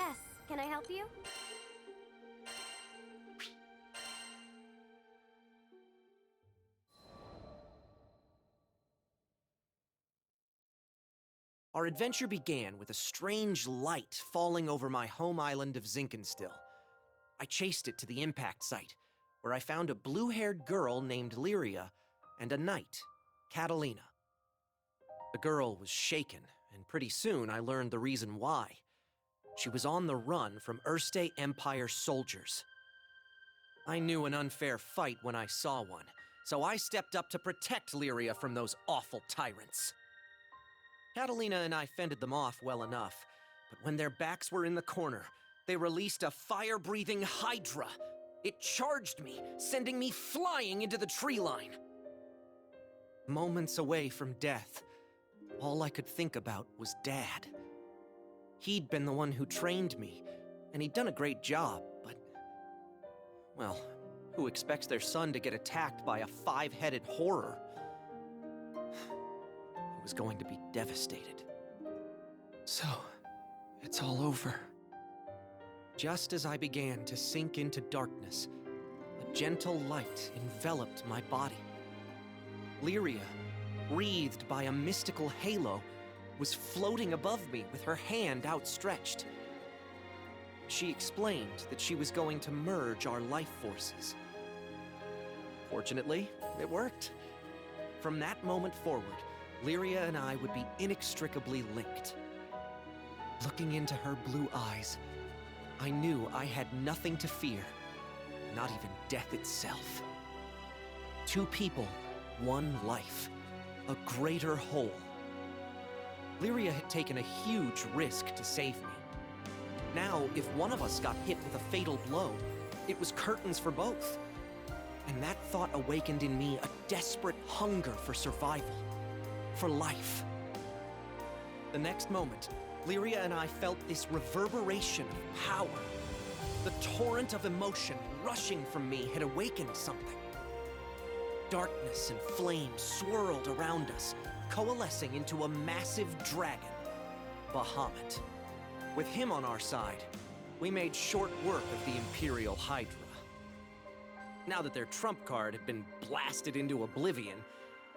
Yes, can I help you? Our adventure began with a strange light falling over my home island of Zinkenstill. I chased it to the impact site, where I found a blue-haired girl named Lyria and a knight, Catalina. The girl was shaken, and pretty soon I learned the reason why. She was on the run from Erste Empire soldiers. I knew an unfair fight when I saw one, so I stepped up to protect Lyria from those awful tyrants. Catalina and I fended them off well enough, but when their backs were in the corner, they released a fire-breathing hydra. It charged me, sending me flying into the tree line. Moments away from death, all I could think about was Dad. He'd been the one who trained me, and he'd done a great job, but... well, who expects their son to get attacked by a five-headed horror? I was going to be devastated. So, it's all over. Just as I began to sink into darkness, a gentle light enveloped my body. Lyria, wreathed by a mystical halo, was floating above me with her hand outstretched. She explained that she was going to merge our life forces. Fortunately, it worked. From that moment forward, Lyria and I would be inextricably linked. Looking into her blue eyes, I knew I had nothing to fear, not even death itself. Two people, one life, a greater whole. Lyria had taken a huge risk to save me. Now, if one of us got hit with a fatal blow, it was curtains for both. And that thought awakened in me a desperate hunger for survival, for life. The next moment, Lyria and I felt this reverberation of power. The torrent of emotion rushing from me had awakened something. Darkness and flame swirled around us, coalescing into a massive dragon, Bahamut. With him on our side, we made short work of the Imperial Hydra. Now that their trump card had been blasted into oblivion,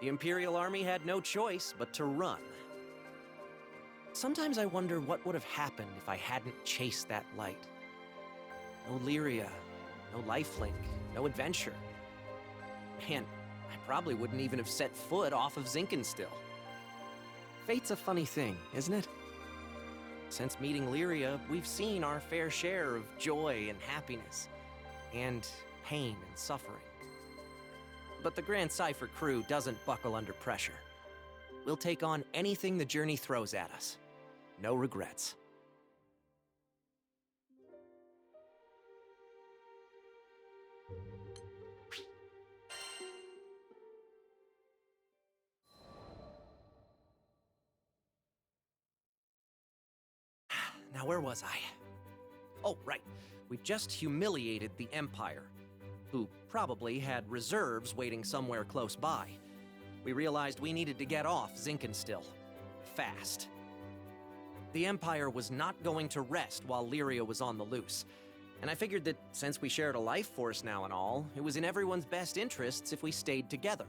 the Imperial Army had no choice but to run. Sometimes I wonder what would have happened if I hadn't chased that light. No Lyria, no lifelink, no adventure. Man, I probably wouldn't even have set foot off of Zinkenstill. Fate's a funny thing, isn't it? Since meeting Lyria, we've seen our fair share of joy and happiness, and pain and suffering. But the Grand Cypher crew doesn't buckle under pressure. We'll take on anything the journey throws at us. No regrets. Now, where was I? Oh, right. We just humiliated the Empire, who probably had reserves waiting somewhere close by. We realized we needed to get off Zinkenstill. Fast. The Empire was not going to rest while Lyria was on the loose, and I figured that since we shared a life force now and all, it was in everyone's best interests if we stayed together.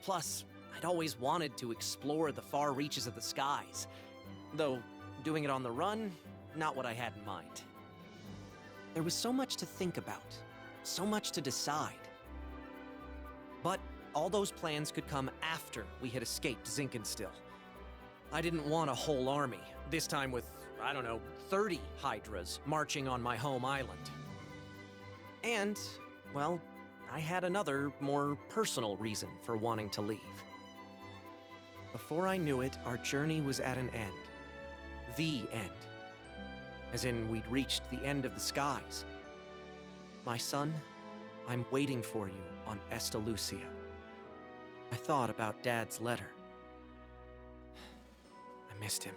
Plus, I'd always wanted to explore the far reaches of the skies, though doing it on the run, not what I had in mind. There was so much to think about, so much to decide. But all those plans could come after we had escaped Zinkenstill. I didn't want a whole army, this time with, 30 Hydras marching on my home island. And, well, I had another, more personal reason for wanting to leave. Before I knew it, our journey was at an end. The end. As in, we'd reached the end of the skies. My son, I'm waiting for you on Estalucia. I thought about Dad's letter. I missed him.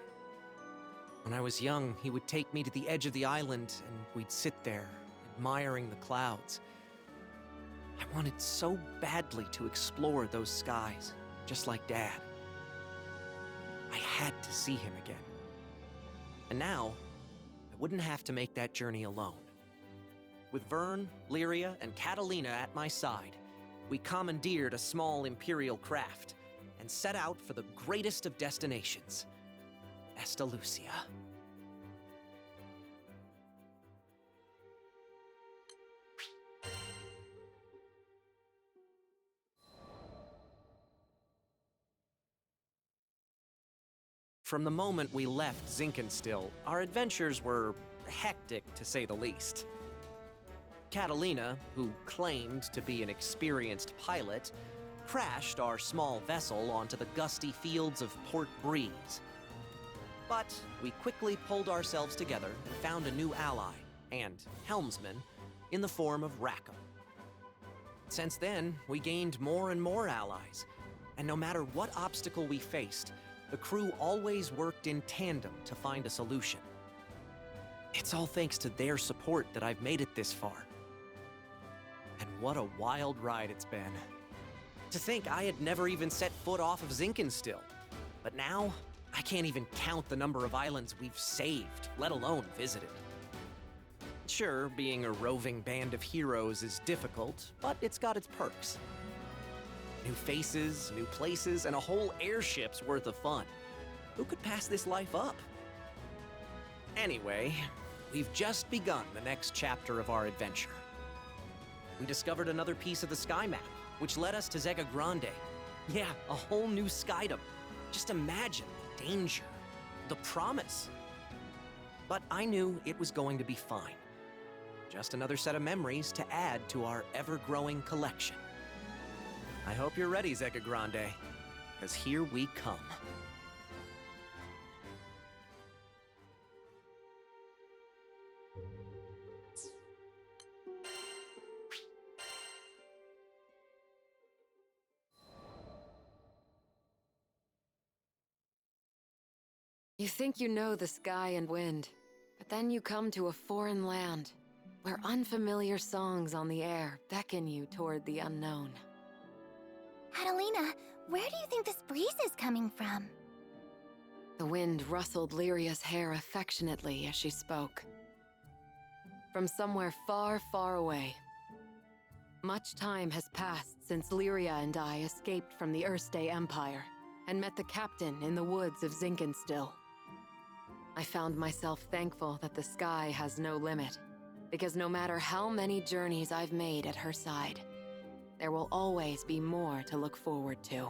When I was young, he would take me to the edge of the island, and we'd sit there, admiring the clouds. I wanted so badly to explore those skies, just like Dad. I had to see him again. And now, I wouldn't have to make that journey alone. With Vern, Lyria, and Catalina at my side, we commandeered a small Imperial craft and set out for the greatest of destinations, Estalucia. From the moment we left Zinkenstill, our adventures were hectic, to say the least. Catalina, who claimed to be an experienced pilot, crashed our small vessel onto the gusty fields of Port Breeze. But we quickly pulled ourselves together and found a new ally, and helmsman, in the form of Rackham. Since then, we gained more and more allies, and no matter what obstacle we faced, the crew always worked in tandem to find a solution. It's all thanks to their support that I've made it this far. And what a wild ride it's been. To think I had never even set foot off of Zinkenstill. But now, I can't even count the number of islands we've saved, let alone visited. Sure, being a roving band of heroes is difficult, but it's got its perks. New faces, new places, and a whole airship's worth of fun. Who could pass this life up? Anyway, we've just begun the next chapter of our adventure. We discovered another piece of the sky map, which led us to Zega Grande. Yeah, a whole new skydom. Just imagine the danger, the promise. But I knew it was going to be fine. Just another set of memories to add to our ever-growing collection. I hope you're ready, Zega Grande, because here we come. You think you know the sky and wind, but then you come to a foreign land, where unfamiliar songs on the air beckon you toward the unknown. Catalina, where do you think this breeze is coming from? The wind rustled Lyria's hair affectionately as she spoke. From somewhere far, far away. Much time has passed since Lyria and I escaped from the Erste Empire and met the captain in the woods of Zinkenstill. I found myself thankful that the sky has no limit, because no matter how many journeys I've made at her side, there will always be more to look forward to.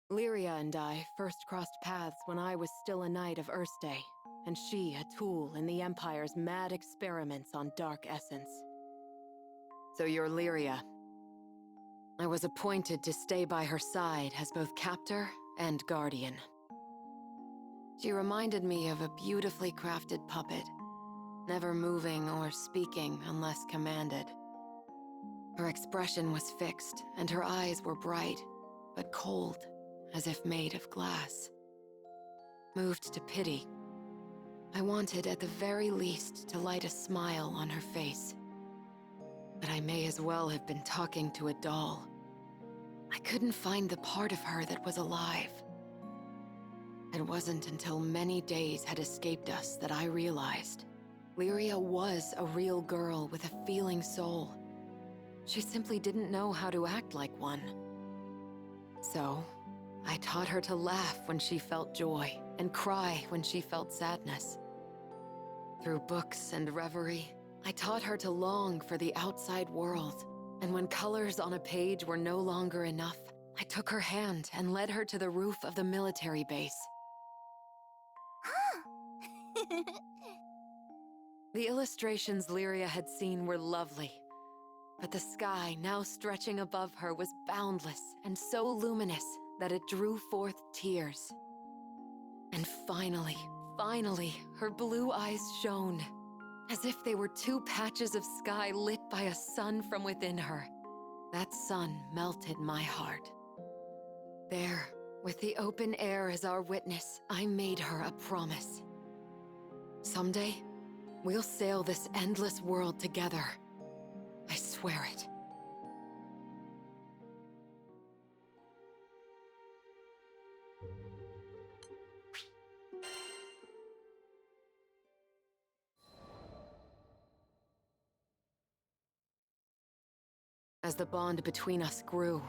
Lyria and I first crossed paths when I was still a knight of Erste, and she a tool in the Empire's mad experiments on dark essence. So you're Lyria. I was appointed to stay by her side as both captor and guardian. She reminded me of a beautifully crafted puppet, never moving or speaking unless commanded. Her expression was fixed, and her eyes were bright, but cold, as if made of glass. Moved to pity, I wanted at the very least to light a smile on her face. But I may as well have been talking to a doll. I couldn't find the part of her that was alive. It wasn't until many days had escaped us that I realized Lyria was a real girl with a feeling soul. She simply didn't know how to act like one. So, I taught her to laugh when she felt joy and cry when she felt sadness. Through books and reverie, I taught her to long for the outside world, and when colors on a page were no longer enough, I took her hand and led her to the roof of the military base. The illustrations Lyria had seen were lovely, but the sky now stretching above her was boundless and so luminous that it drew forth tears. And finally, her blue eyes shone, as if they were two patches of sky lit by a sun from within her. That sun melted my heart. There, with the open air as our witness, I made her a promise. Someday, we'll sail this endless world together. I swear it. As the bond between us grew,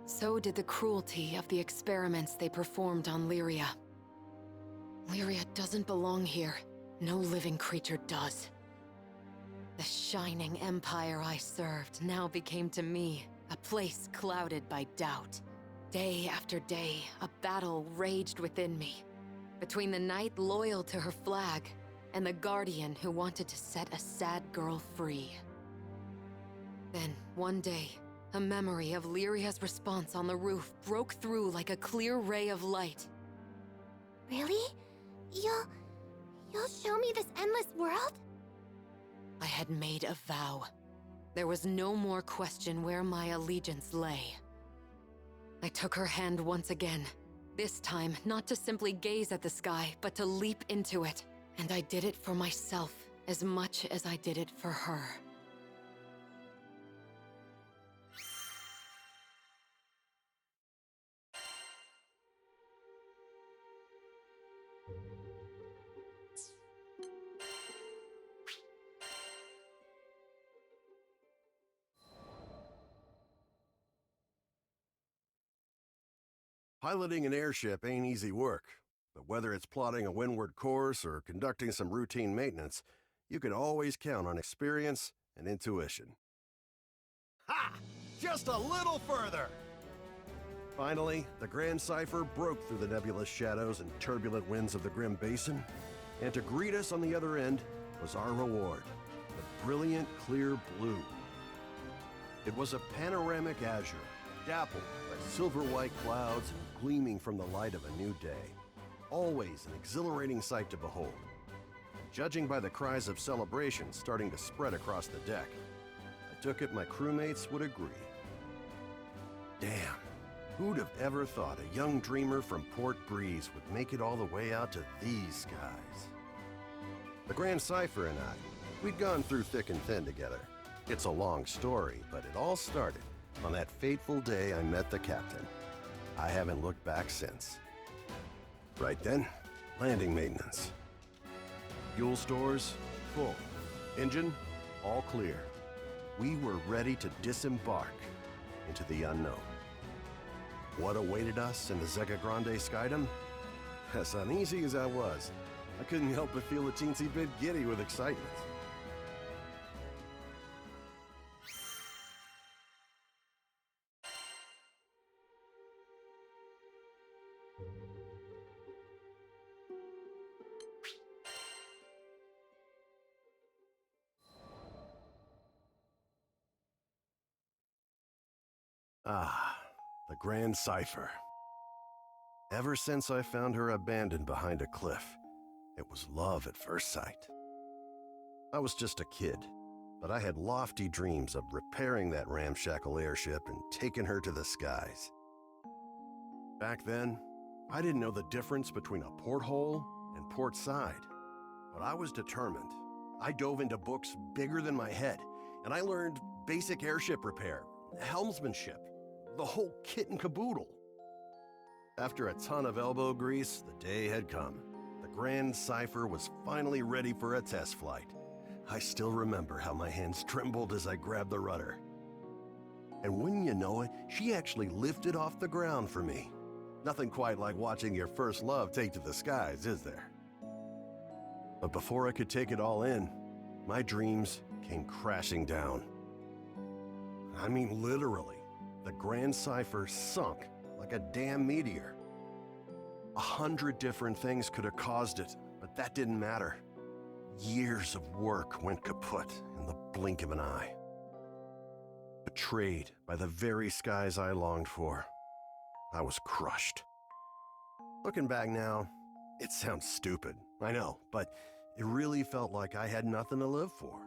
so did the cruelty of the experiments they performed on Lyria. Lyria doesn't belong here. No living creature does. The shining empire I served now became to me a place clouded by doubt. Day after day, a battle raged within me, between the knight loyal to her flag and the guardian who wanted to set a sad girl free. Then, one day, a memory of Lyria's response on the roof broke through like a clear ray of light. Really? You'll show me this endless world? I had made a vow. There was no more question where my allegiance lay. I took her hand once again. This time, not to simply gaze at the sky, but to leap into it. And I did it for myself as much as I did it for her. Piloting an airship ain't easy work, but whether it's plotting a windward course or conducting some routine maintenance, you can always count on experience and intuition. Ha! Just a little further! Finally, the Grand Cipher broke through the nebulous shadows and turbulent winds of the Grim Basin, and to greet us on the other end was our reward, the brilliant clear blue. It was a panoramic azure, dappled by silver-white clouds and gleaming from the light of a new day. Always an exhilarating sight to behold. Judging by the cries of celebration starting to spread across the deck, I took it my crewmates would agree. Damn, who'd have ever thought a young dreamer from Port Breeze would make it all the way out to these skies? The Grand Cipher and I, we'd gone through thick and thin together. It's a long story, but it all started on that fateful day I met the captain. I haven't looked back since. Right then, landing maintenance. Fuel stores, full. Engine, all clear. We were ready to disembark into the unknown. What awaited us in the Zega Grande Skydom? As uneasy as I was, I couldn't help but feel a teensy bit giddy with excitement. Ah, the Grand Cipher. Ever since I found her abandoned behind a cliff, it was love at first sight. I was just a kid, but I had lofty dreams of repairing that ramshackle airship and taking her to the skies. Back then, I didn't know the difference between a porthole and port side, but I was determined. I dove into books bigger than my head, and I learned basic airship repair, helmsmanship, the whole kit and caboodle. After a ton of elbow grease, the day had come. The Grand Cipher was finally ready for a test flight. I still remember how my hands trembled as I grabbed the rudder. And wouldn't you know it, she actually lifted off the ground for me. Nothing quite like watching your first love take to the skies, is there? But before I could take it all in, my dreams came crashing down. I mean, literally. The Grand Cipher sunk like a damn meteor. 100 different things could have caused it, but that didn't matter. Years of work went kaput in the blink of an eye. Betrayed by the very skies I longed for, I was crushed. Looking back now, it sounds stupid, I know, but it really felt like I had nothing to live for.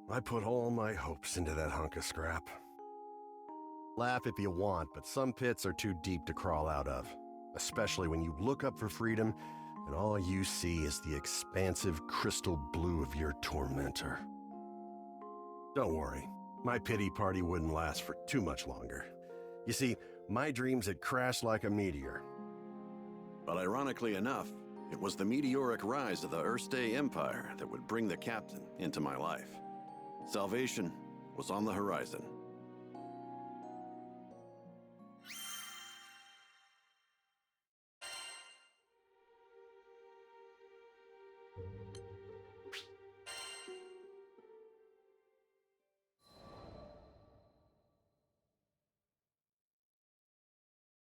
I put all my hopes into that hunk of scrap. Laugh if you want, but some pits are too deep to crawl out of, especially when you look up for freedom and all you see is the expansive crystal blue of your tormentor. Don't worry, my pity party wouldn't last for too much longer. You see, my dreams had crashed like a meteor. But ironically enough, it was the meteoric rise of the Erste Empire that would bring the captain into my life. Salvation was on the horizon.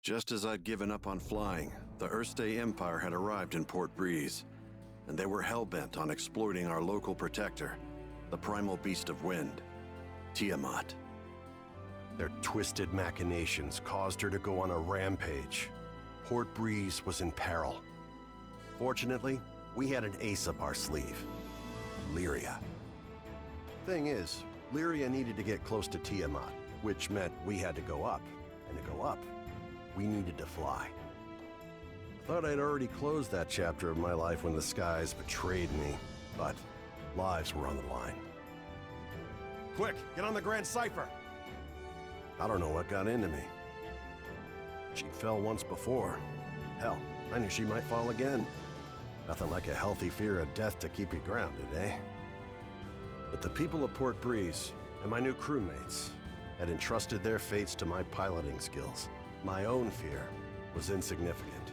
Just as I'd given up on flying, the Erste Empire had arrived in Port Breeze, and they were hell-bent on exploiting our local protector, the primal beast of wind, Tiamat. Their twisted machinations caused her to go on a rampage. Port Breeze was in peril. Fortunately, we had an ace up our sleeve, Lyria. Thing is, Lyria needed to get close to Tiamat, which meant we had to go up, and to go up, we needed to fly. I thought I'd already closed that chapter of my life when the skies betrayed me, but lives were on the line. Quick, get on the Grand Cipher! I don't know what got into me. She fell once before. Hell, I knew she might fall again. Nothing like a healthy fear of death to keep you grounded, eh? But the people of Port Breeze and my new crewmates had entrusted their fates to my piloting skills. My own fear was insignificant.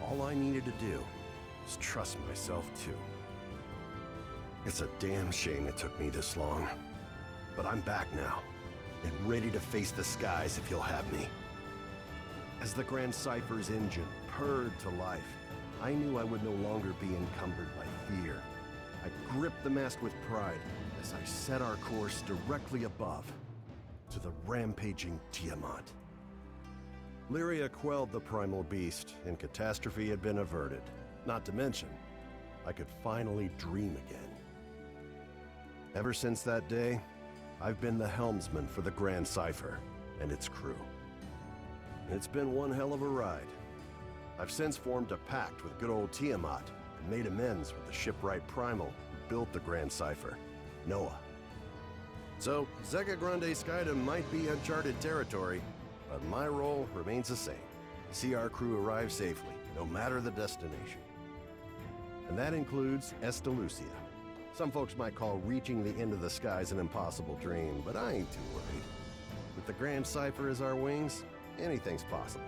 All I needed to do was trust myself too. It's a damn shame it took me this long. But I'm back now, and ready to face the skies if you'll have me. As the Grand Cipher's engine purred to life, I knew I would no longer be encumbered by fear. I gripped the mast with pride as I set our course directly above to the rampaging Tiamat. Lyria quelled the primal beast, and catastrophe had been averted. Not to mention, I could finally dream again. Ever since that day, I've been the helmsman for the Grand Cipher and its crew. It's been one hell of a ride. I've since formed a pact with good old Tiamat and made amends with the shipwright Primal who built the Grand Cipher, Noah. So, Zega Grande Skydom might be uncharted territory, but my role remains the same. See our crew arrive safely, no matter the destination. And that includes Estalucia. Some folks might call reaching the end of the skies an impossible dream, but I ain't too worried. With the Grand Cipher as our wings, anything's possible.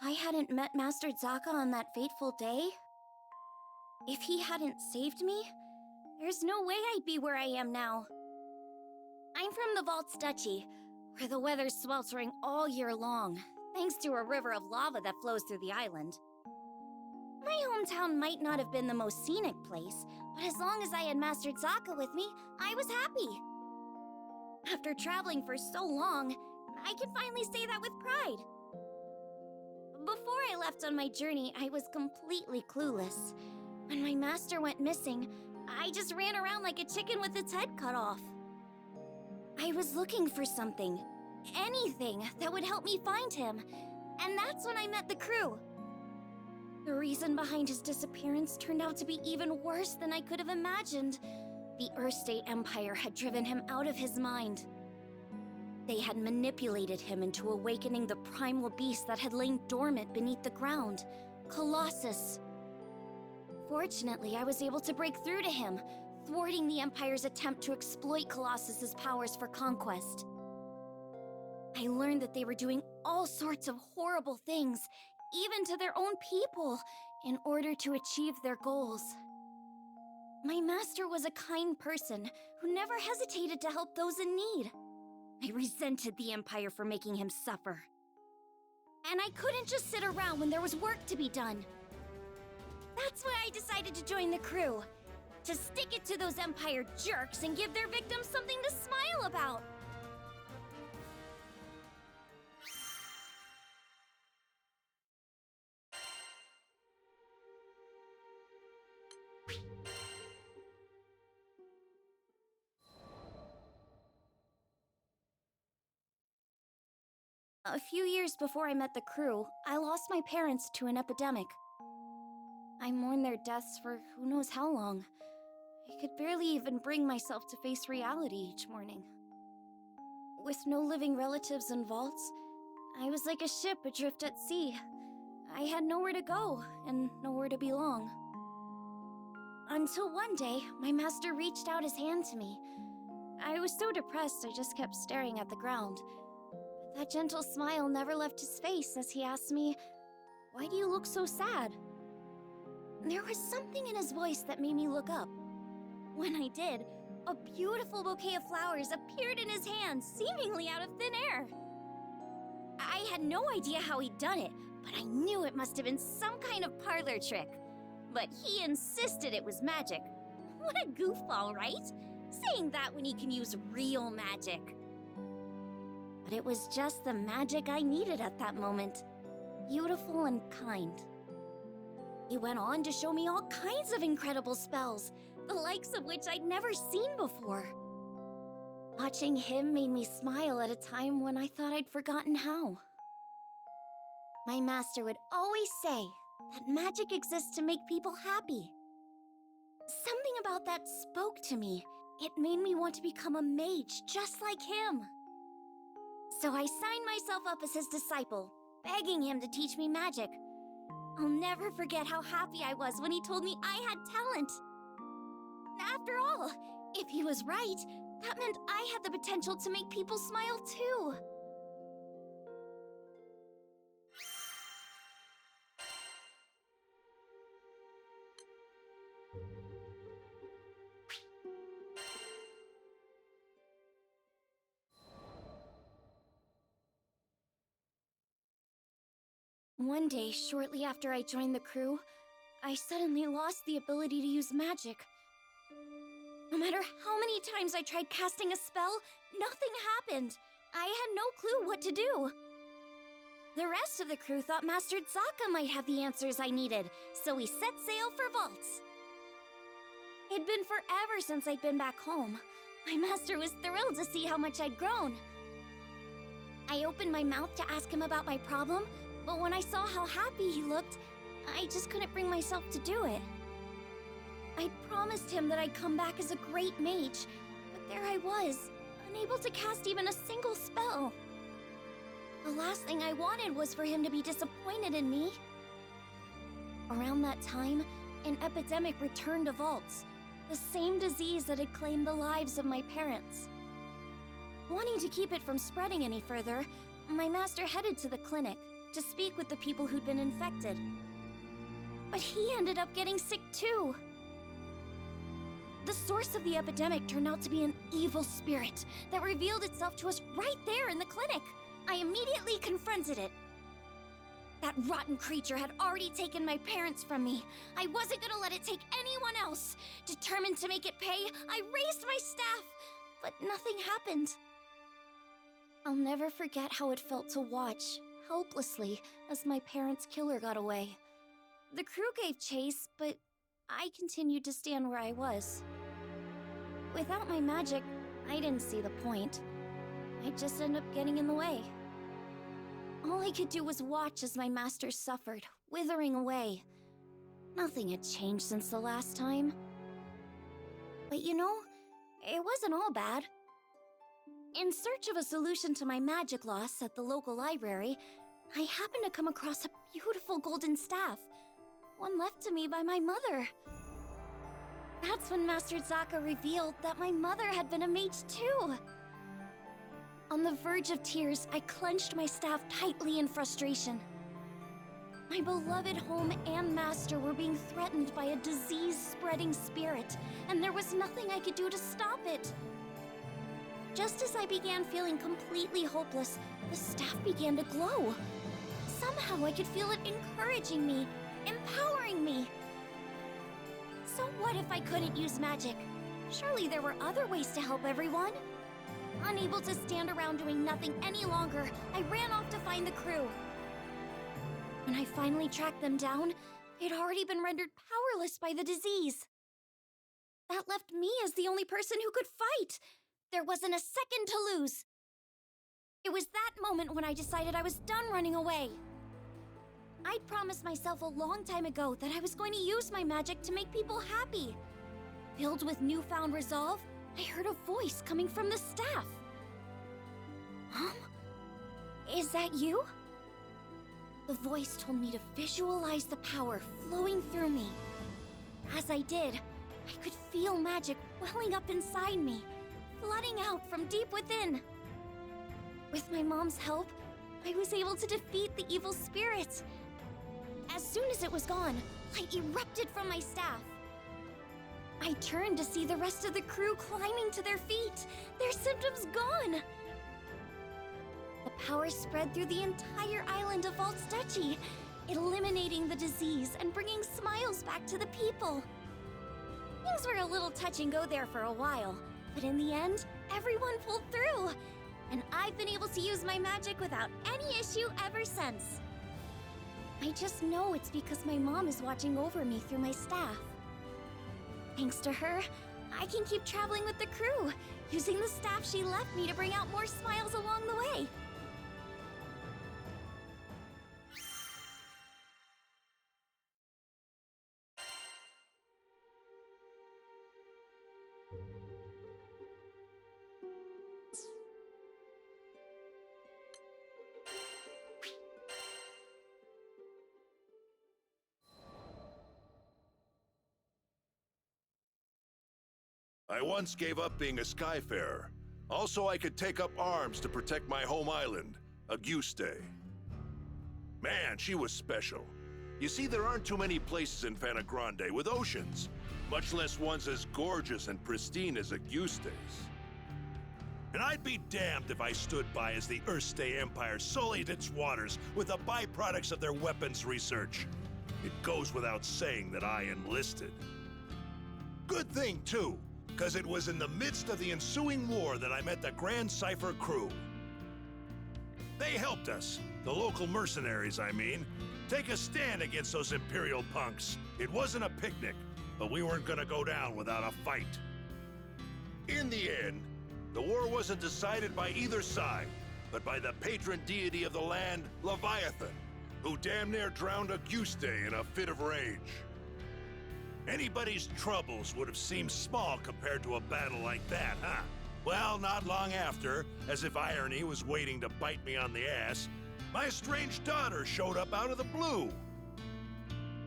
If I hadn't met Master Zaka on that fateful day, if he hadn't saved me, there's no way I'd be where I am now. I'm from the Vault's Duchy, where the weather's sweltering all year long, thanks to a river of lava that flows through the island. My hometown might not have been the most scenic place, but as long as I had Master Zaka with me, I was happy. After traveling for so long, I can finally say that with pride. Before I left on my journey, I was completely clueless. When my master went missing, I just ran around like a chicken with its head cut off. I was looking for something, anything that would help me find him, and that's when I met the crew. The reason behind his disappearance turned out to be even worse than I could have imagined. The Erste Empire had driven him out of his mind. They had manipulated him into awakening the primal beast that had lain dormant beneath the ground, Colossus. Fortunately, I was able to break through to him, thwarting the Empire's attempt to exploit Colossus's powers for conquest. I learned that they were doing all sorts of horrible things, even to their own people, in order to achieve their goals. My master was a kind person who never hesitated to help those in need. I resented the Empire for making him suffer. And I couldn't just sit around when there was work to be done. That's why I decided to join the crew. To stick it to those Empire jerks and give their victims something to smile about. A few years before I met the crew, I lost my parents to an epidemic. I mourned their deaths for who knows how long. I could barely even bring myself to face reality each morning. With no living relatives in vaults, I was like a ship adrift at sea. I had nowhere to go and nowhere to belong. Until one day, my master reached out his hand to me. I was so depressed I just kept staring at the ground. But that gentle smile never left his face as he asked me, "Why do you look so sad?" There was something in his voice that made me look up. When I did, a beautiful bouquet of flowers appeared in his hand, seemingly out of thin air. I had no idea how he'd done it, but I knew it must have been some kind of parlor trick. But he insisted it was magic. What a goofball, right? Saying that when he can use real magic. But it was just the magic I needed at that moment. Beautiful and kind. He went on to show me all kinds of incredible spells, the likes of which I'd never seen before. Watching him made me smile at a time when I thought I'd forgotten how. My master would always say that magic exists to make people happy. Something about that spoke to me. It made me want to become a mage just like him. So I signed myself up as his disciple, begging him to teach me magic. I'll never forget how happy I was when he told me I had talent. After all, if he was right, that meant I had the potential to make people smile too. One day, shortly after I joined the crew, I suddenly lost the ability to use magic. No matter how many times I tried casting a spell, nothing happened. I had no clue what to do. The rest of the crew thought Master Zaka might have the answers I needed, so we set sail for Vaults. It'd been forever since I'd been back home. My master was thrilled to see how much I'd grown. I opened my mouth to ask him about my problem, but when I saw how happy he looked, I just couldn't bring myself to do it. I'd promised him that I'd come back as a great mage, but there I was, unable to cast even a single spell. The last thing I wanted was for him to be disappointed in me. Around that time, an epidemic returned to Vaults, the same disease that had claimed the lives of my parents. Wanting to keep it from spreading any further, my master headed to the clinic to speak with the people who'd been infected. But he ended up getting sick too. The source of the epidemic turned out to be an evil spirit that revealed itself to us right there in the clinic. I immediately confronted it. That rotten creature had already taken my parents from me. I wasn't gonna let it take anyone else. Determined to make it pay, I raised my staff, but nothing happened. I'll never forget how it felt to watch, helplessly, as my parents' killer got away. The crew gave chase, but I continued to stand where I was. Without my magic, I didn't see the point. I'd just end up getting in the way. All I could do was watch as my master suffered, withering away. Nothing had changed since the last time. But you know, it wasn't all bad. In search of a solution to my magic loss at the local library, I happened to come across a beautiful golden staff, one left to me by my mother. That's when Master Zaka revealed that my mother had been a mage too. On the verge of tears, I clenched my staff tightly in frustration. My beloved home and master were being threatened by a disease-spreading spirit, and there was nothing I could do to stop it. Just as I began feeling completely hopeless, the staff began to glow. Somehow I could feel it encouraging me, empowering me. So what if I couldn't use magic? Surely there were other ways to help everyone. Unable to stand around doing nothing any longer, I ran off to find the crew. When I finally tracked them down, they'd already been rendered powerless by the disease. That left me as the only person who could fight. There wasn't a second to lose. It was that moment when I decided I was done running away. I'd promised myself a long time ago that I was going to use my magic to make people happy. Filled with newfound resolve, I heard a voice coming from the staff. Is that you? The voice told me to visualize the power flowing through me. As I did, I could feel magic welling up inside me, flooding out from deep within. With my mom's help, I was able to defeat the evil spirit. As soon as it was gone, light erupted from my staff. I turned to see the rest of the crew climbing to their feet, their symptoms gone. The power spread through the entire island of Valt's Duchy, eliminating the disease and bringing smiles back to the people. Things were a little touch and go there for a while, but in the end, everyone pulled through. And I've been able to use my magic without any issue ever since. I just know it's because my mom is watching over me through my staff. Thanks to her, I can keep traveling with the crew, using the staff she left me to bring out more smiles along the way. I once gave up being a skyfarer. Also, I could take up arms to protect my home island, Auguste. Man, she was special. You see, there aren't too many places in Fana Grande with oceans, much less ones as gorgeous and pristine as Auguste's. And I'd be damned if I stood by as the Erste Empire sullied its waters with the byproducts of their weapons research. It goes without saying that I enlisted. Good thing, too, because it was in the midst of the ensuing war that I met the Grand Cipher crew. They helped us, the local mercenaries, I mean, take a stand against those Imperial punks. It wasn't a picnic, but we weren't gonna go down without a fight. In the end, the war wasn't decided by either side, but by the patron deity of the land, Leviathan, who damn near drowned Auguste in a fit of rage. Anybody's troubles would have seemed small compared to a battle like that, huh? Well, not long after, as if irony was waiting to bite me on the ass, my estranged daughter showed up out of the blue.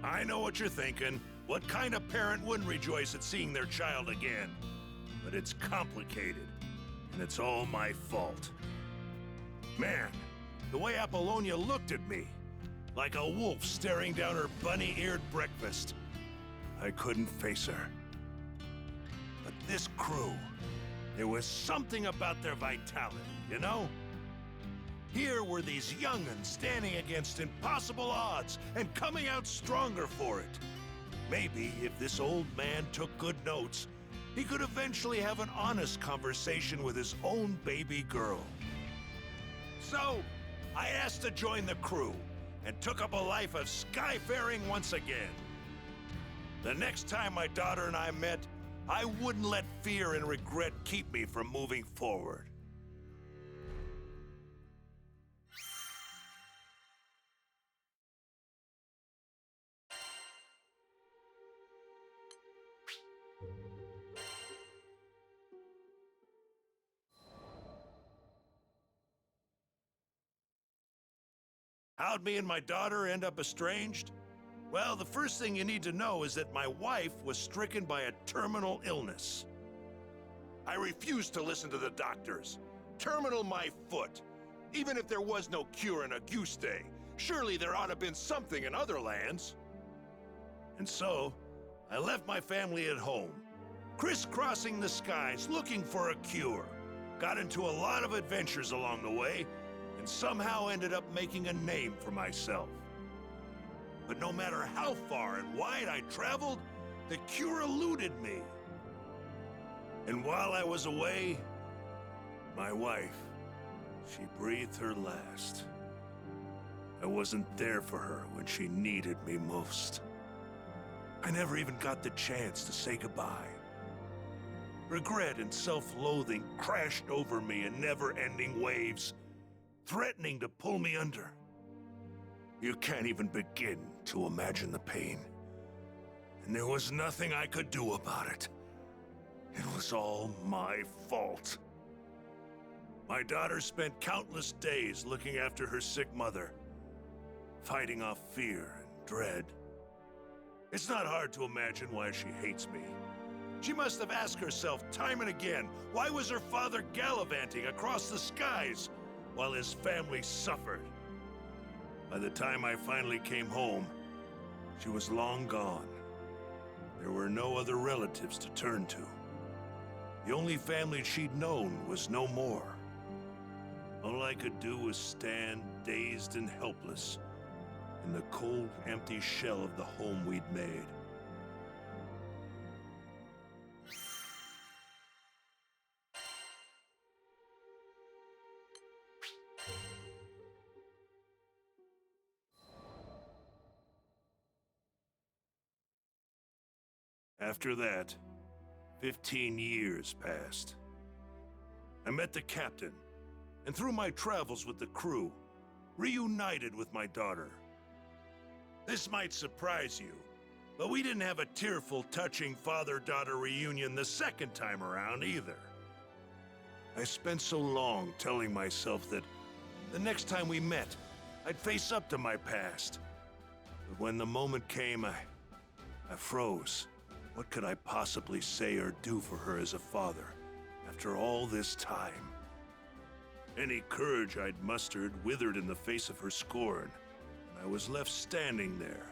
I know what you're thinking. What kind of parent wouldn't rejoice at seeing their child again? But it's complicated, and it's all my fault. Man, the way Apollonia looked at me, like a wolf staring down her bunny-eared breakfast. I couldn't face her. But this crew, there was something about their vitality, you know? Here were these young'uns standing against impossible odds and coming out stronger for it. Maybe if this old man took good notes, he could eventually have an honest conversation with his own baby girl. So, I asked to join the crew and took up a life of skyfaring once again. The next time my daughter and I met, I wouldn't let fear and regret keep me from moving forward. How'd me and my daughter end up estranged? Well, the first thing you need to know is that my wife was stricken by a terminal illness. I refused to listen to the doctors. Terminal my foot. Even if there was no cure in Auguste, surely there ought to have been something in other lands. And so, I left my family at home, crisscrossing the skies looking for a cure. Got into a lot of adventures along the way, and somehow ended up making a name for myself. But no matter how far and wide I traveled, The cure eluded me. And while I was away, my wife, she breathed her last. I wasn't there for her when she needed me most. I never even got the chance to say goodbye. Regret and self-loathing crashed over me in never-ending waves, threatening to pull me under. You can't even begin to imagine the pain. And there was nothing I could do about it. It was all my fault. My daughter spent countless days looking after her sick mother, fighting off fear and dread. It's not hard to imagine why she hates me. She must have asked herself time and again, why was her father gallivanting across the skies while his family suffered? By the time I finally came home, she was long gone. There were no other relatives to turn to. The only family she'd known was no more. All I could do was stand dazed and helpless in the cold, empty shell of the home we'd made. After that, 15 years passed. I met the captain, and through my travels with the crew, reunited with my daughter. This might surprise you, but we didn't have a tearful, touching father-daughter reunion the second time around either. I spent so long telling myself that the next time we met, I'd face up to my past. But when the moment came, I froze. What could I possibly say or do for her as a father after all this time? Any courage I'd mustered withered in the face of her scorn, and I was left standing there,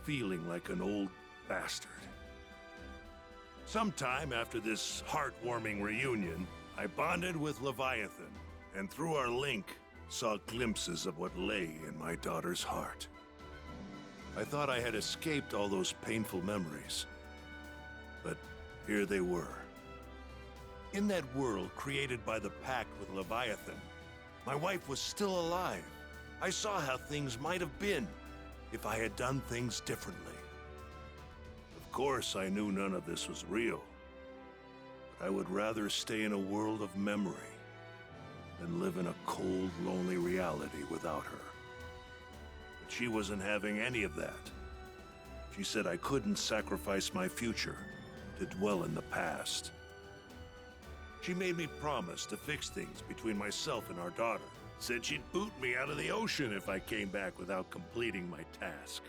feeling like an old bastard. Sometime after this heartwarming reunion, I bonded with Leviathan, and through our link, saw glimpses of what lay in my daughter's heart. I thought I had escaped all those painful memories, but here they were. In that world created by the pact with Leviathan, my wife was still alive. I saw how things might have been if I had done things differently. Of course, I knew none of this was real, but I would rather stay in a world of memory than live in a cold, lonely reality without her. But she wasn't having any of that. She said I couldn't sacrifice my future to dwell in the past. She made me promise to fix things between myself and our daughter. Said she'd boot me out of the ocean if I came back without completing my task.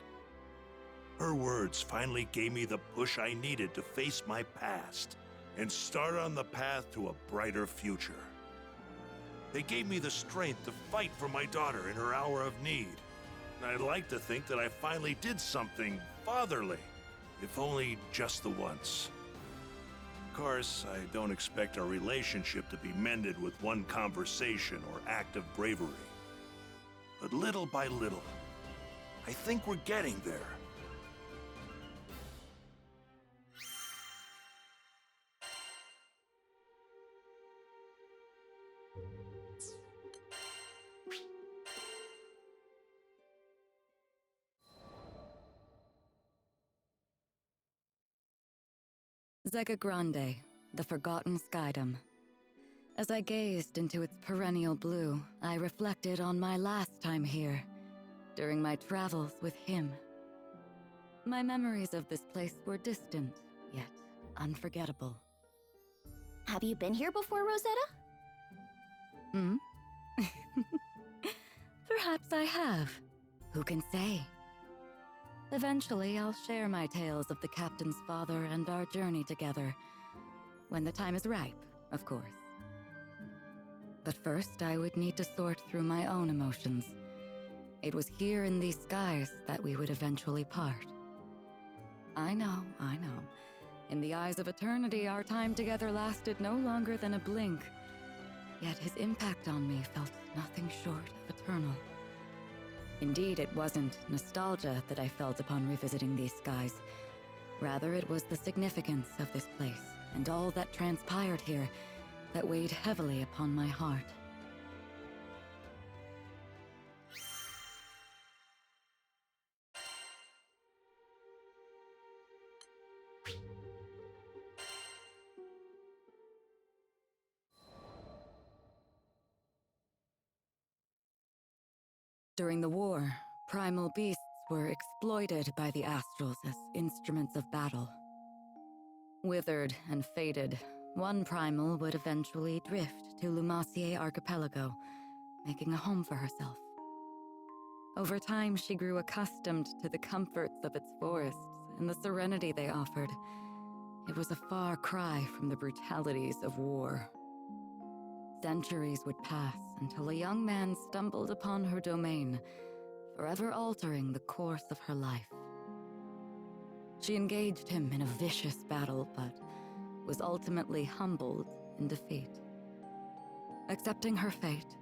Her words finally gave me the push I needed to face my past and start on the path to a brighter future. They gave me the strength to fight for my daughter in her hour of need. And I'd like to think that I finally did something fatherly, if only just the once. Of course, I don't expect our relationship to be mended with one conversation or act of bravery. But little by little, I think we're getting there. Zega Grande, the Forgotten Skydom. As I gazed into its perennial blue, I reflected on my last time here, during my travels with him. My memories of this place were distant, yet unforgettable. Have you been here before, Rosetta? Hmm? Perhaps I have. Who can say? Eventually, I'll share my tales of the captain's father and our journey together. When the time is ripe, of course. But first, I would need to sort through my own emotions. It was here in these skies that we would eventually part. I know. In the eyes of eternity, our time together lasted no longer than a blink. Yet his impact on me felt nothing short of eternal. Indeed, it wasn't nostalgia that I felt upon revisiting these skies, Rather, it was the significance of this place and all that transpired here that weighed heavily upon my heart. During the war, primal beasts were exploited by the Astrals as instruments of battle. Withered and fated, one primal would eventually drift to Lumacier Archipelago, making a home for herself. Over time, she grew accustomed to the comforts of its forests and the serenity they offered. It was a far cry from the brutalities of war. Centuries would pass until a young man stumbled upon her domain, forever altering the course of her life. She engaged him in a vicious battle, but was ultimately humbled in defeat. Accepting her fate,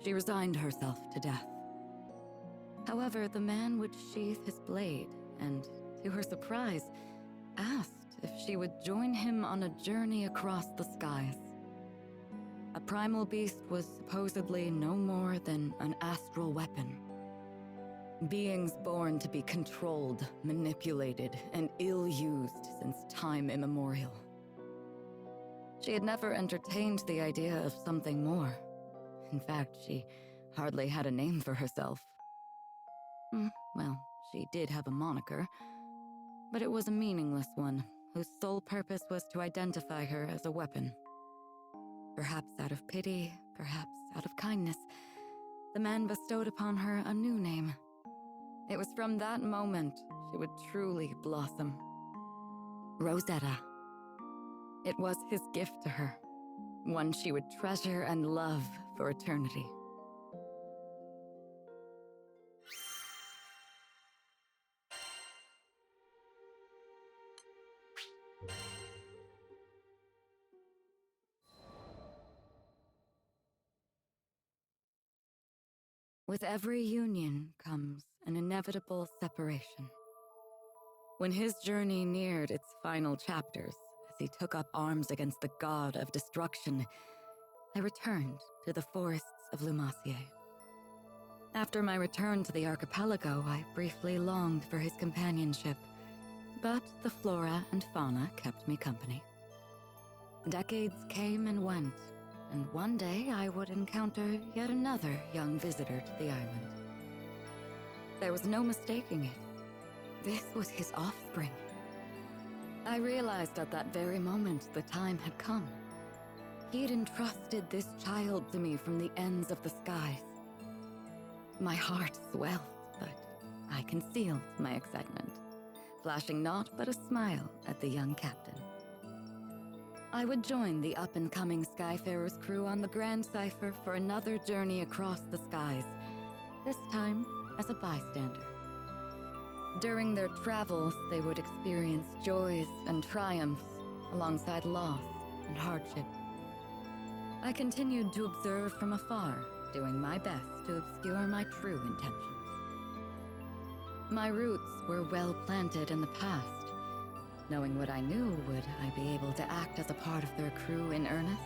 she resigned herself to death. However, the man would sheath his blade and, to her surprise, asked if she would join him on a journey across the skies. A primal beast was supposedly no more than an astral weapon. Beings born to be controlled, manipulated, and ill-used since time immemorial. She had never entertained the idea of something more. In fact, she hardly had a name for herself. Well, she did have a moniker, but it was a meaningless one, whose sole purpose was to identify her as a weapon. Perhaps out of pity, perhaps out of kindness, the man bestowed upon her a new name. It was from that moment she would truly blossom. Rosetta. It was his gift to her, one she would treasure and love for eternity. With every union comes an inevitable separation. When his journey neared its final chapters, as he took up arms against the god of destruction, I returned to the forests of Lumacier. After my return to the archipelago, I briefly longed for his companionship, but the flora and fauna kept me company. Decades came and went, and one day I would encounter yet another young visitor to the island. There was no mistaking it. This was his offspring. I realized at that very moment the time had come. He had entrusted this child to me from the ends of the skies. My heart swelled, but I concealed my excitement, flashing naught but a smile at the young captain. I would join the up-and-coming Skyfarers crew on the Grand Cipher for another journey across the skies, this time as a bystander. During their travels, they would experience joys and triumphs alongside loss and hardship. I continued to observe from afar, doing my best to obscure my true intentions. My roots were well planted in the past. Knowing what I knew, would I be able to act as a part of their crew in earnest?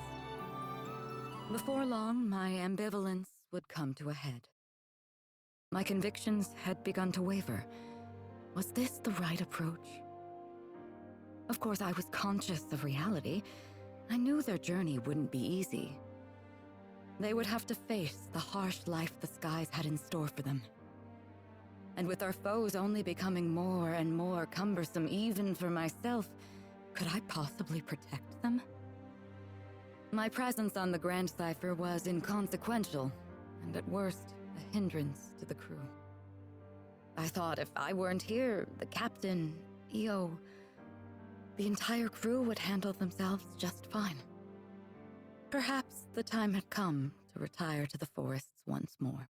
Before long, my ambivalence would come to a head. My convictions had begun to waver. Was this the right approach? Of course, I was conscious of reality. I knew their journey wouldn't be easy. They would have to face the harsh life the skies had in store for them. And with our foes only becoming more and more cumbersome even for myself, could I possibly protect them? My presence on the Grand Cipher was inconsequential, and at worst, a hindrance to the crew. I thought if I weren't here, the captain, EO, the entire crew would handle themselves just fine. Perhaps the time had come to retire to the forests once more.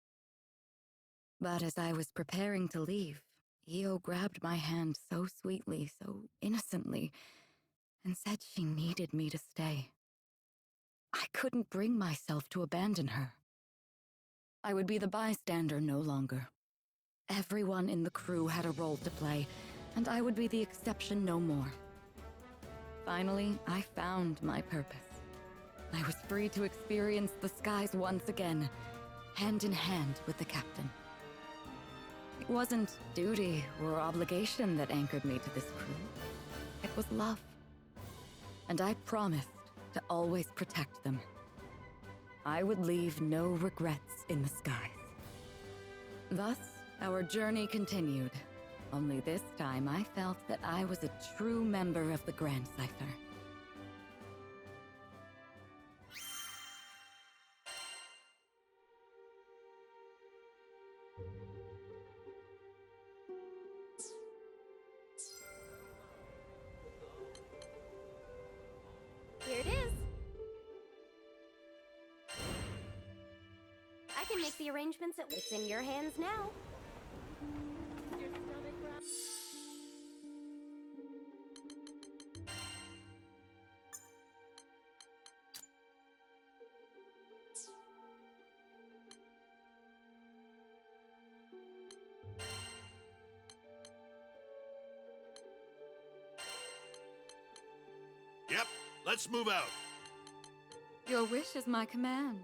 But as I was preparing to leave, EO grabbed my hand so sweetly, so innocently, and said she needed me to stay. I couldn't bring myself to abandon her. I would be the bystander no longer. Everyone in the crew had a role to play, and I would be the exception no more. Finally, I found my purpose. I was free to experience the skies once again, hand in hand with the captain. It wasn't duty or obligation that anchored me to this crew. It was love. And I promised to always protect them. I would leave no regrets in the skies. Thus, our journey continued. Only this time I felt that I was a true member of the Grand Cipher. Here it is. I can make the arrangements. It's in your hands now. Yep, let's move out. Your wish is my command.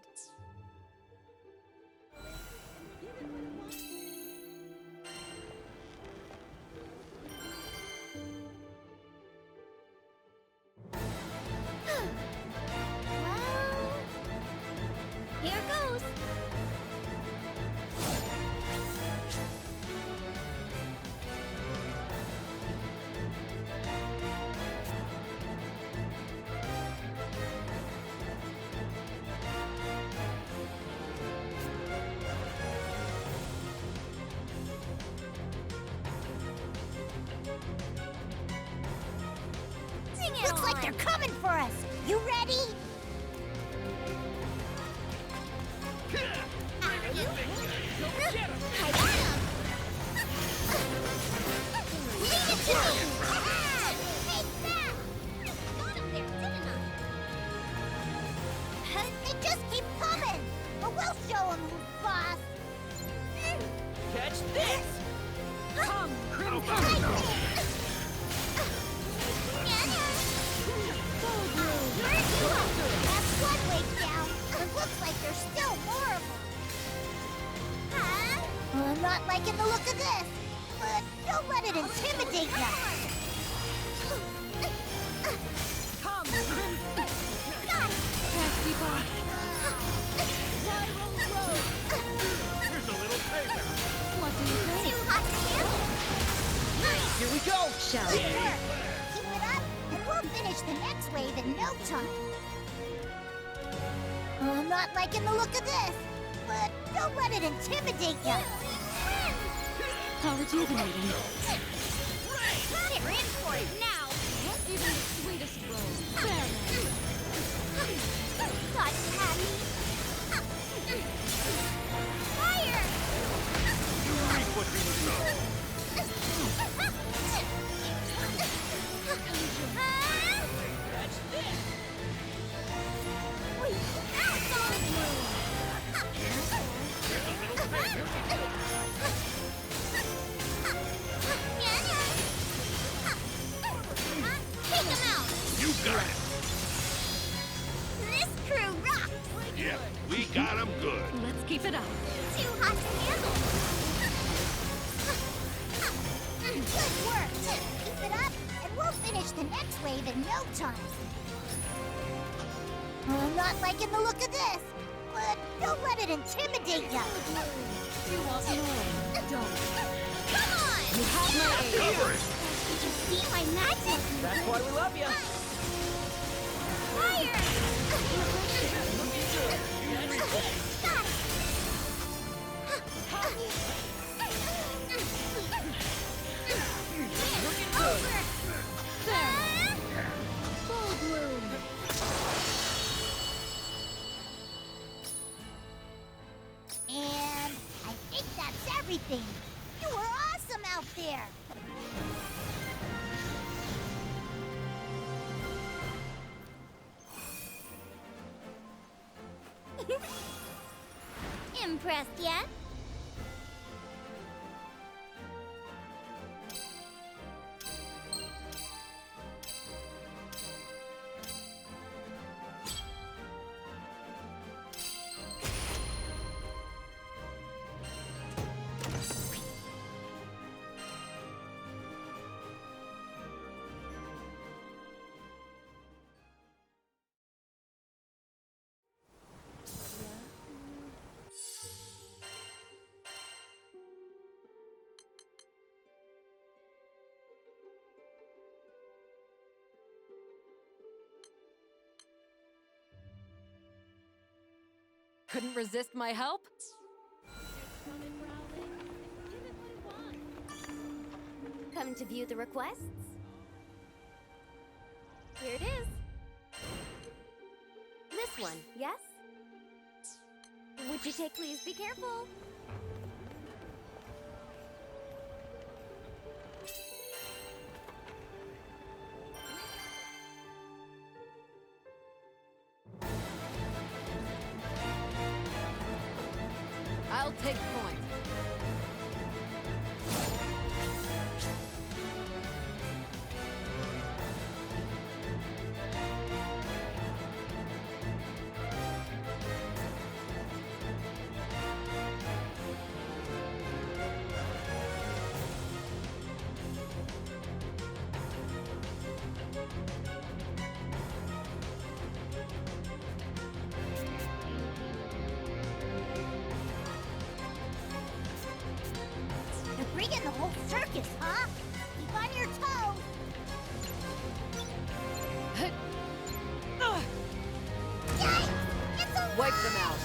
Well, here goes. Looks like they're coming for us. You ready? I got him. Leave it to me. Take that. Got him there, didn't I? They just keep coming. But we'll show them who's boss. Catch this! Come, That's one way down. It looks like there's still more of them. Huh? Well, I'm not liking the look of this, but don't let it intimidate you. Come, Here's a little payback. What do you think? Too hot to handle. Here we go! Shall Good we? work. Keep it up, and we'll finish the next wave in no time. Well, I'm not liking the look of this, but don't let it intimidate you. How rejuvenating. They're in for it now. Even the sweetest rose. Thought you had me. Fire! Reap what you sow. Catch this! Take him out! You got it. This crew rocks! Yep, we got him good. Let's keep it up. Too hot to handle! Good work! Keep it up, and we'll finish the next wave in no time. Well, I'm not liking the look of this, but don't let it intimidate you. You want more? Don't. Come on! You have my aid. Cover it. Did you see my magic? That's why we love you! Fire! Over! Full bloom. And I think that's everything. You were awesome out there. Impressed yet? couldn't resist my help? Come to view the requests? Here it is. This one, yes? Would you take please be careful? I'll take point. You're bringing the whole circus, huh? Keep on your toes. Yikes! It's a Wipe them out.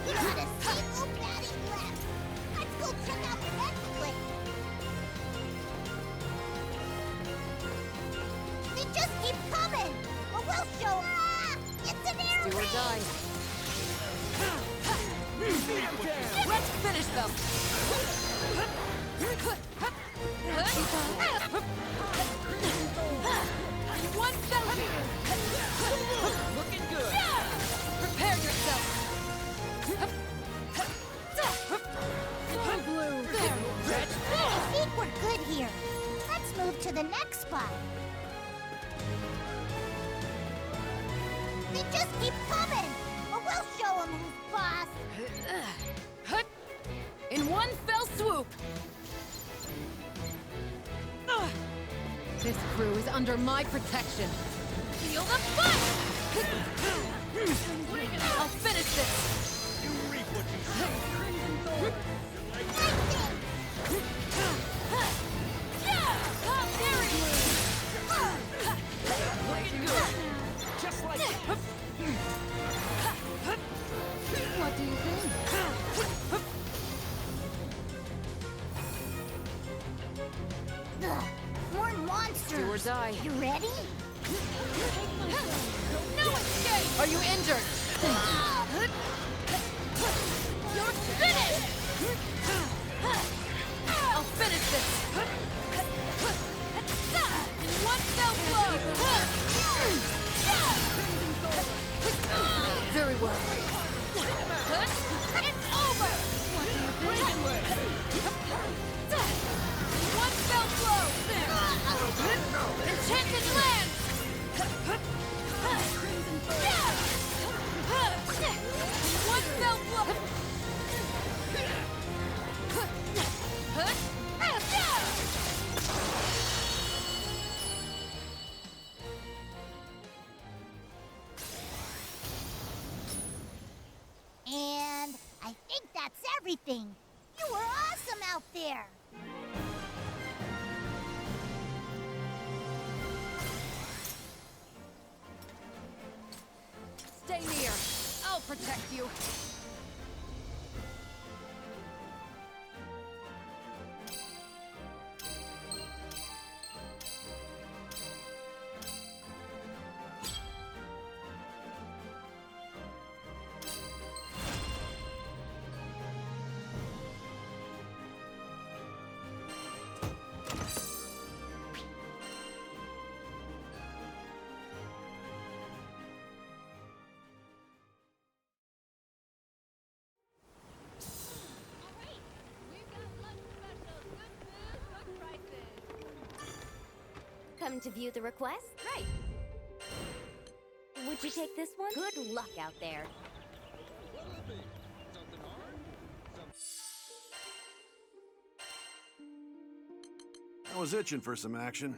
Not a single baddie left. Let's go check out the next place. They just keep coming, or we'll show 'em. It's an air Do or raid. die. Let's finish them. One fell here. Looking good. Prepare yourself. Blue. I think we're good here. Let's move to the next spot. They just keep coming, or we'll show 'em who's boss. In one fell swoop. This crew is under my protection. Feel the fight! I'll finish this. You reap what you sow. Just like what do you think? Ugh, more monsters. Do or die. You ready? No escape! Are you injured? You're finished! I'll finish this! One fell blow! Very well. It's over! One fell blow! Enchanted lands! One fell blow! And I think that's everything. You were awesome out there. Stay near. I'll protect you. Come to view the request? Right. Would you take this one? Good luck out there. I was itching for some action.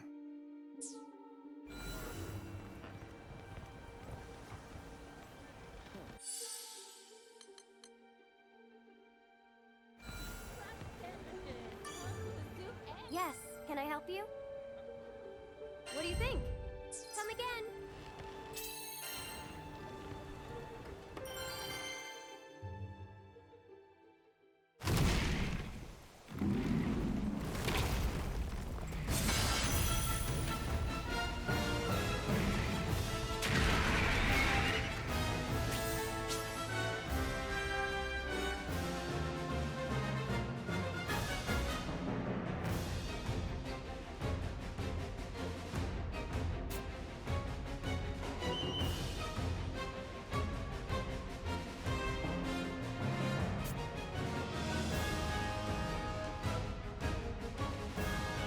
Yes, can I help you? What do you think? Come again.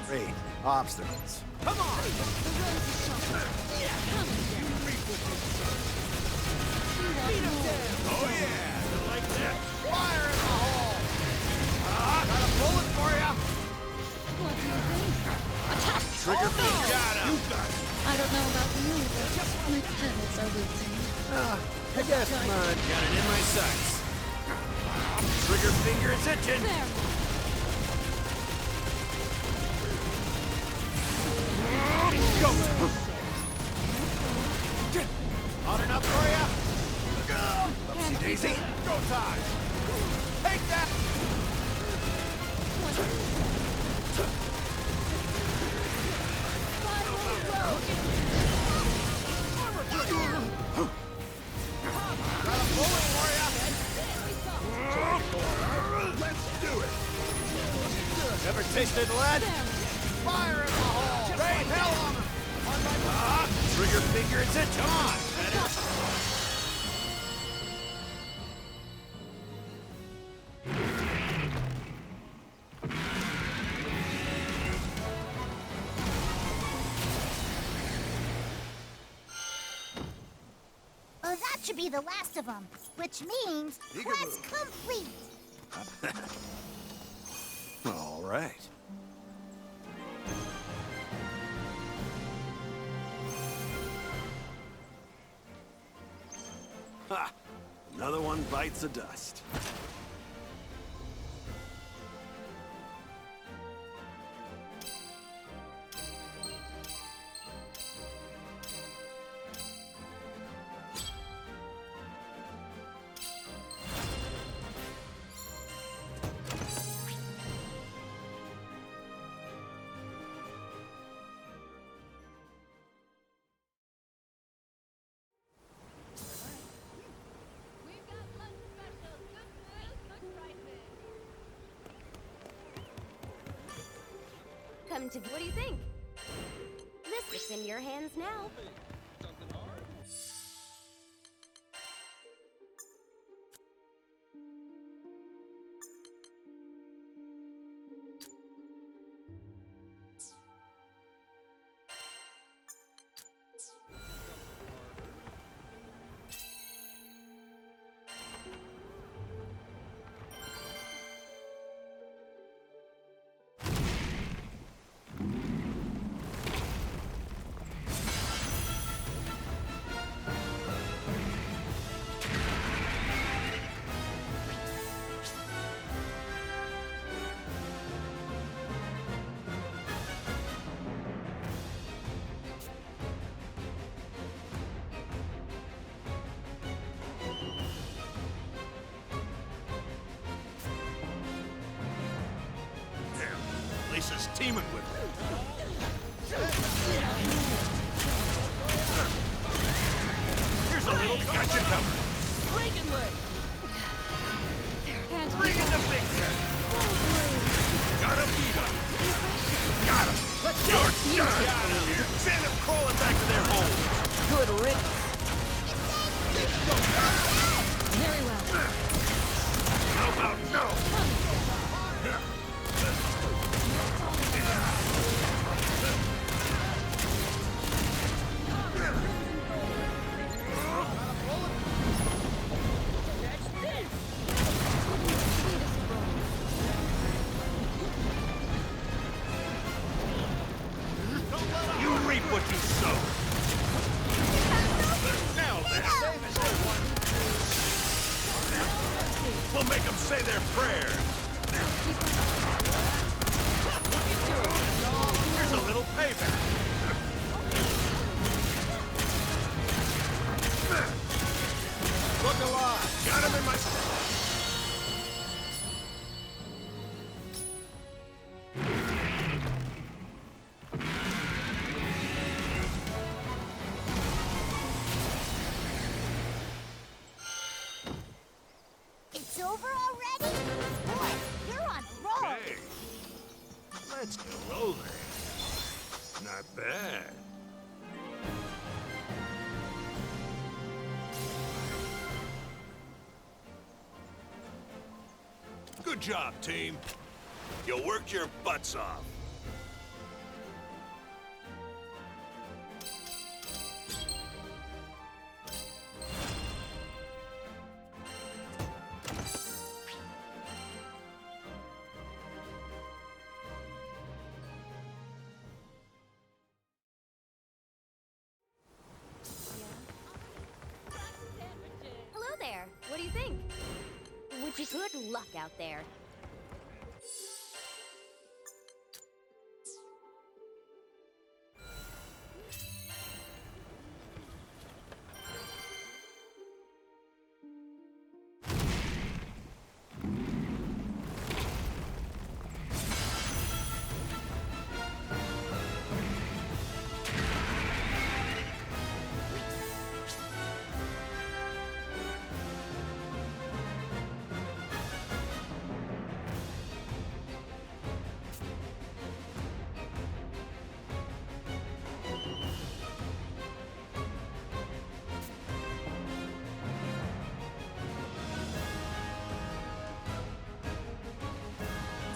Great. Obstacles. Come on! Oh yeah, you like that? Fire in the hole! Got a bullet for ya! Trigger finger. Got him. You got it. I don't know about you, but my pedals are losing. I guess mine. Got it in my sights. Trigger finger is itching. There. Go! Hot enough for ya? Oopsie daisy. Go time! Take that! Got a bullet for ya! Let's do it. Ever tasted lead? Fire in the hole! Rain hell on them! Trigger finger is itching. Come on! Oh, that should be the last of them, which means quest complete. All right. Ha! Another one bites the dust. Come to. What do you think? This is in your hands now. Lisa's teaming with me. Here's a little gotcha cover. Bring in the big guy. Gotta beat him. Got him. You're done. Send them crawling back to their homes. Good riddance. Very well. How about no? You reap what you sow. Now then. We'll make them say their prayers. already? Boy, you're on a roll. Hey, let's go over it. Not bad. Good job, team. You worked your butts off. Hello there. What do you think? Would you good luck out there?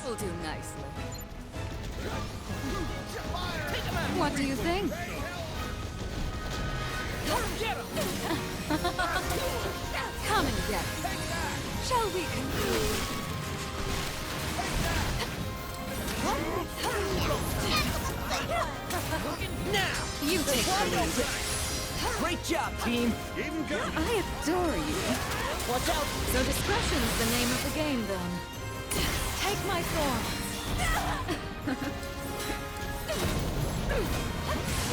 Will do nicely. What do you think? Come and get it. Shall we conclude? Now! You take the lead. Great job, team! I adore you. Watch out! So discretion's the name of the game, then. Take my thorns.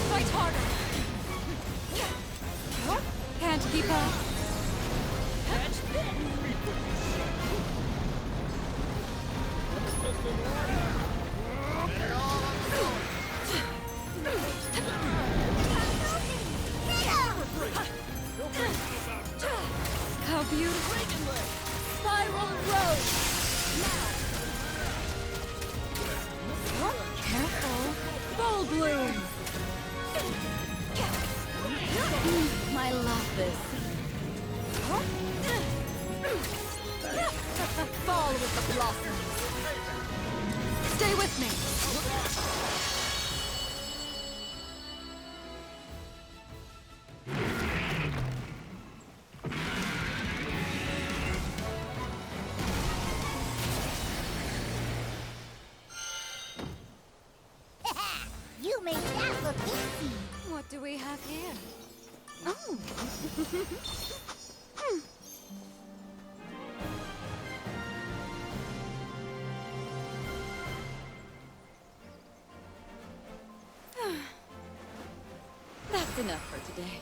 Fight harder. Can't keep up. How beautiful. Spiral Road. Careful. Full bloom. I love this. Fall with the blossoms. Stay with me. You made that look easy. What do we have here? Oh. That's enough for today.